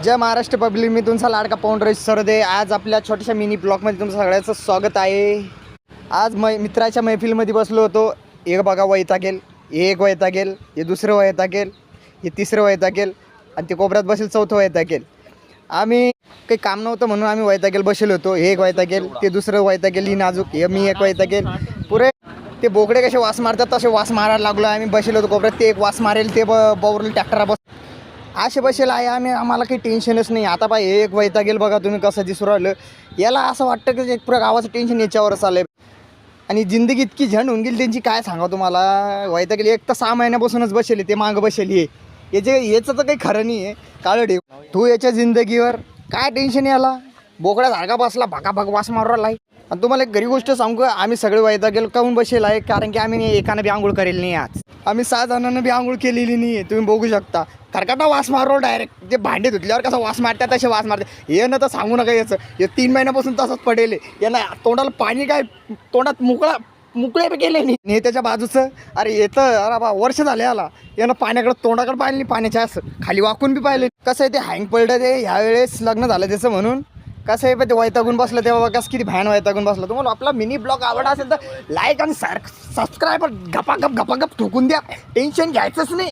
जय Maharashtra public, मी तुमचा लाडका पाऊंडरेश सरदे. आज आपल्या छोट्याशा मिनी ब्लॉगमध्ये तुमचं सगळ्याचं स्वागत आहे. आज मित्राच्या मैफिलीमध्ये बसलो होतो. एक बघा वैतागेल, एक वैतागेल, हे दुसरं वैतागेल, हे तिसरं वैतागेल आणि ते कोपऱ्यात बसेल चौथं वैतागेल. आम्ही काही काम नव्हतं म्हणून आम्ही वैतागेल बसेल होतो. हे एक वैतागेल, ते दुसरं वैतागेल, ही नाजूक, हे मी एक वैतागेल. पुरे ते बोकडे कसे वास मारतात तसे वास मारायला लागलो. आम्ही बसेल होतो कोपऱ्यात, ते एक वास मारेल, ते बवरल ट्रॅक्टरा बस असे बसेल आहे. आम्हाला काही टेन्शनच नाही. आता पाय एक वैतागेल बघा तुम्ही कसं दिसू राहिलं. याला असं वाटतं की एक पुऱ्या गावाचं टेन्शन याच्यावरच आलं आणि जिंदगी इतकी झंड होऊन गेली त्यांची, काय सांगा तुम्हाला. वैतागेल एक तर 6 महिन्यापासूनच बसेल, ते मागं बसेल. याचं तर काही खरं नाही आहे. काळं ठेव तू याच्या जिंदगीवर, काय टेन्शन याला. बोकड्या धागा बसला, भागाभाग वास मारला आहे. आणि तुम्हाला एक घरी गोष्ट सांगू, आम्ही सगळे वैतागेल काहून बसेल आहे, कारण की आम्ही एकानं बी आंघोळ करेल नाही. आज आम्ही 6 जणांना बी आंघोळ केलेली नाही आहे. तुम्ही बघू शकता. खरकाटा वास मारो डायरेक्ट. जे भांडे धुतल्यावर कसं वास मारतात तसे वास मारते. हे न तर सांगू नका याचं. हे 3 महिन्यापासून तसंच पडेल. यांना तोंडाला पाणी काय, तोंडात मुकळे बी गेले नाही. हे त्याच्या बाजूचं, अरे येतं, अरे बा वर्ष झाले याला. यानं पाण्याकडे, तोंडाकडे पाहिलं नाही, पाण्याच्या असं खाली वाकून बी पाहिले. कसं आहे ते हँग पडलं, ते ह्यावेळेस लग्न झालं त्याचं म्हणून. कसं आहे पण ते वैतागून बसलं तेव्हा कसं किती भयान वैतागून बसलं. तुम्हाला आपला मिनी ब्लॉग आवडला असेल तर लाईक आणि सबस्क्राईब गपागप ठोकून द्या. टेन्शन घ्यायचंच नाही.